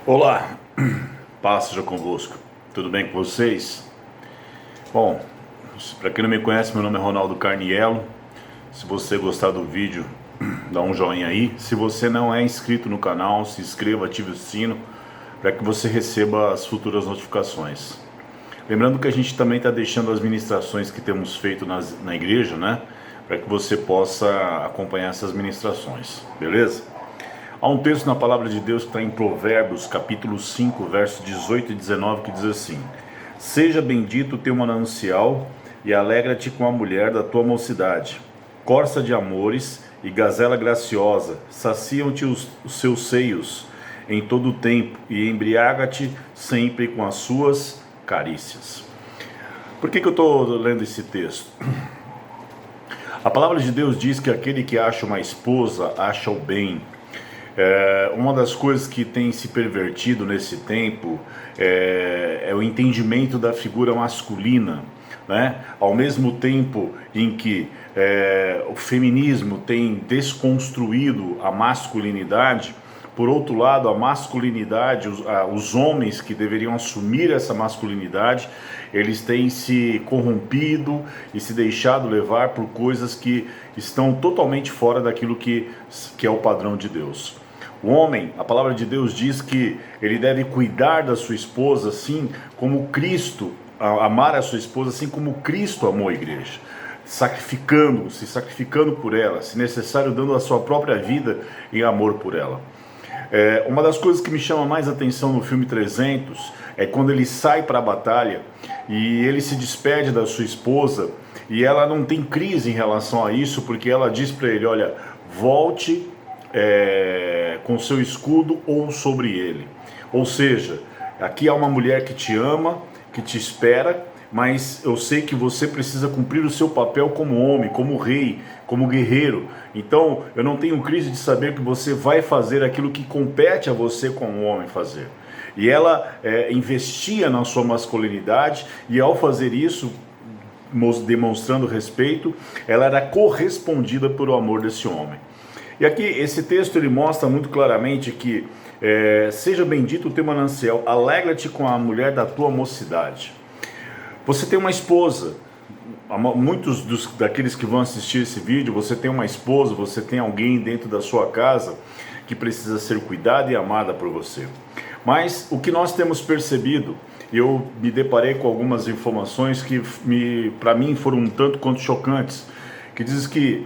Olá, paz seja convosco, tudo bem com vocês? Bom, para quem não me conhece, meu nome é Ronaldo Carniello. Se você gostar do vídeo, dá um joinha aí. Se você não é inscrito no canal, se inscreva, ative o sino para que você receba as futuras notificações. Lembrando que a gente também está deixando as ministrações que temos feito na igreja, né? Para que você possa acompanhar essas ministrações, beleza? Há um texto na palavra de Deus que está em Provérbios, capítulo 5, versos 18 e 19, que diz assim: Seja bendito o teu manancial e alegra-te com a mulher da tua mocidade. Corça de amores e gazela graciosa, saciam-te os seus seios em todo o tempo e embriaga-te sempre com as suas carícias. Por que eu estou lendo esse texto? A palavra de Deus diz que aquele que acha uma esposa acha o bem. Uma das coisas que tem se pervertido nesse tempo é o entendimento da figura masculina, né? Ao mesmo tempo em que o feminismo tem desconstruído a masculinidade, por outro lado, a masculinidade, os homens que deveriam assumir essa masculinidade, eles têm se corrompido e se deixado levar por coisas que estão totalmente fora daquilo que é o padrão de Deus. O homem, a palavra de Deus diz que ele deve cuidar da sua esposa assim como Cristo, amar a sua esposa assim como Cristo amou a igreja, se sacrificando por ela, se necessário dando a sua própria vida em amor por ela. Uma das coisas que me chama mais atenção no filme 300 é quando ele sai para a batalha e ele se despede da sua esposa e ela não tem crise em relação a isso, porque ela diz para ele: olha, volte com seu escudo ou sobre ele. Ou seja, aqui há uma mulher que te ama, que te espera, mas eu sei que você precisa cumprir o seu papel como homem, como rei, como guerreiro. Então eu não tenho crise de saber que você vai fazer aquilo que compete a você como homem fazer. E ela investia na sua masculinidade, e ao fazer isso, demonstrando respeito, ela era correspondida pelo amor desse homem. E aqui esse texto ele mostra muito claramente que seja bendito o teu manancial, alegra-te com a mulher da tua mocidade. Você tem uma esposa, muitos daqueles que vão assistir esse vídeo, você tem uma esposa, você tem alguém dentro da sua casa que precisa ser cuidada e amada por você. Mas o que nós temos percebido, eu me deparei com algumas informações que para mim foram um tanto quanto chocantes, que diz que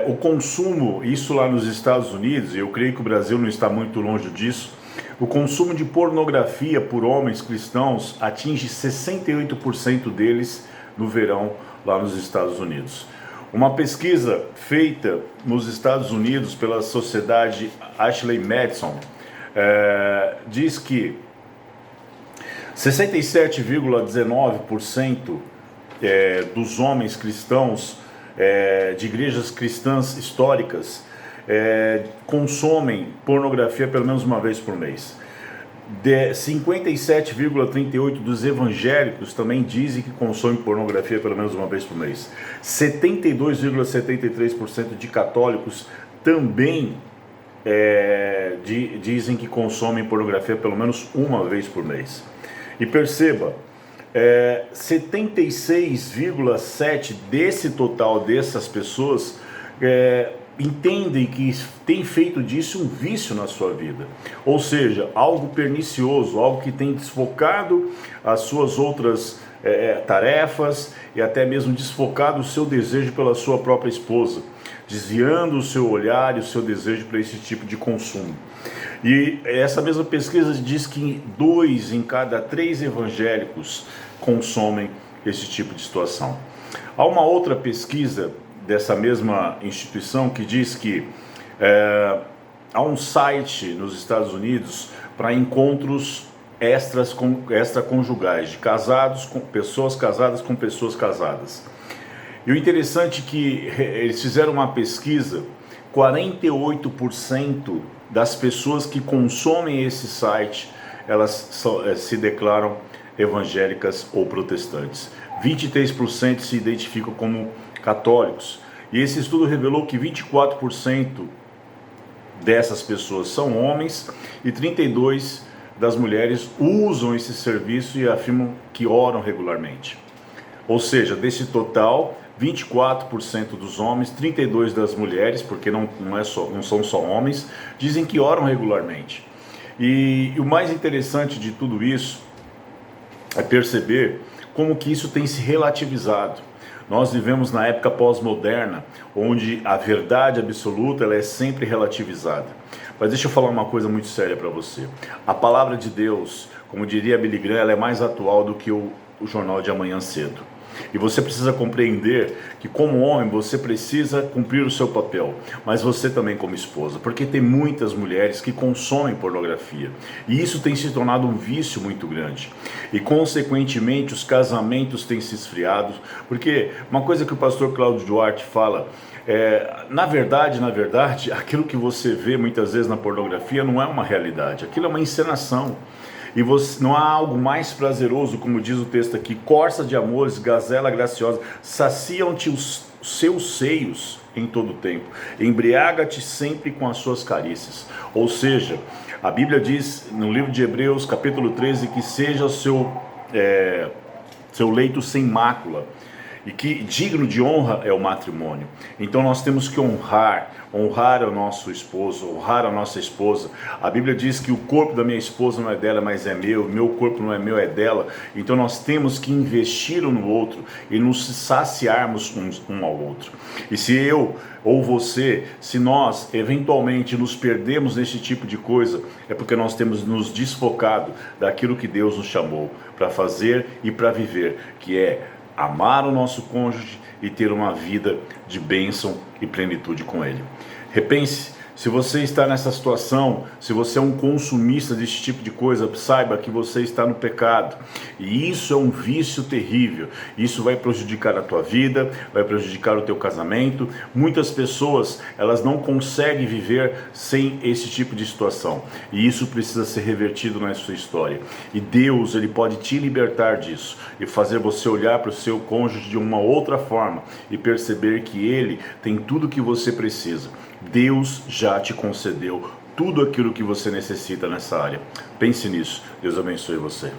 o consumo, isso lá nos Estados Unidos, e eu creio que o Brasil não está muito longe disso, o consumo de pornografia por homens cristãos atinge 68% deles no verão lá nos Estados Unidos. Uma pesquisa feita nos Estados Unidos pela sociedade Ashley Madison diz que 67,19% dos homens cristãos de igrejas cristãs históricas consomem pornografia pelo menos uma vez por mês. 57,38% dos evangélicos também dizem que consomem pornografia pelo menos uma vez por mês. 72,73% de católicos também dizem que consomem pornografia pelo menos uma vez por mês. E perceba, 76,7% desse total dessas pessoas entendem que tem feito disso um vício na sua vida, ou seja, algo pernicioso, algo que tem desfocado as suas outras tarefas e até mesmo desfocado o seu desejo pela sua própria esposa, desviando o seu olhar e o seu desejo para esse tipo de consumo. E essa mesma pesquisa diz que 2 em cada 3 evangélicos consomem esse tipo de situação. Há uma outra pesquisa dessa mesma instituição que diz que há um site nos Estados Unidos para encontros extraconjugais, de casados com pessoas casadas. E o interessante é que eles fizeram uma pesquisa, 48% das pessoas que consomem esse site, elas se declaram evangélicas ou protestantes. 23% se identificam como católicos. E esse estudo revelou que 24% dessas pessoas são homens e 32% das mulheres usam esse serviço e afirmam que oram regularmente. Ou seja, desse total, 24% dos homens, 32% das mulheres, porque não são só homens, dizem que oram regularmente. E o mais interessante de tudo isso é perceber como que isso tem se relativizado. Nós vivemos na época pós-moderna, onde a verdade absoluta ela é sempre relativizada. Mas deixa eu falar uma coisa muito séria para você. A palavra de Deus, como diria Billy Graham, ela é mais atual do que o jornal de amanhã cedo. E você precisa compreender que como homem você precisa cumprir o seu papel, mas você também como esposa, porque tem muitas mulheres que consomem pornografia e isso tem se tornado um vício muito grande e consequentemente os casamentos têm se esfriado, porque uma coisa que o pastor Cláudio Duarte fala na verdade, aquilo que você vê muitas vezes na pornografia não é uma realidade, aquilo é uma encenação. E não há algo mais prazeroso, como diz o texto aqui, corça de amores, gazela graciosa, saciam-te os seus seios em todo o tempo, embriaga-te sempre com as suas carícias. Ou seja, a Bíblia diz no livro de Hebreus, capítulo 13, que seja o seu leito sem mácula, e que digno de honra é o matrimônio. Então nós temos que honrar o nosso esposo, honrar a nossa esposa. A Bíblia diz que o corpo da minha esposa não é dela, mas é meu corpo não é meu, é dela. Então nós temos que investir um no outro e nos saciarmos um ao outro. E se eu ou você, se nós eventualmente nos perdemos nesse tipo de coisa, é porque nós temos nos desfocado daquilo que Deus nos chamou para fazer e para viver, que é amar o nosso cônjuge e ter uma vida de bênção e plenitude com ele. Repense, se você está nessa situação, se você é um consumista desse tipo de coisa, saiba que você está no pecado. E isso é um vício terrível. Isso vai prejudicar a tua vida, vai prejudicar o teu casamento. Muitas pessoas, elas não conseguem viver sem esse tipo de situação. E isso precisa ser revertido na sua história. E Deus, Ele pode te libertar disso e fazer você olhar para o seu cônjuge de uma outra forma e perceber que Ele tem tudo o que você precisa. Deus já te concedeu tudo aquilo que você necessita nessa área. Pense nisso. Deus abençoe você.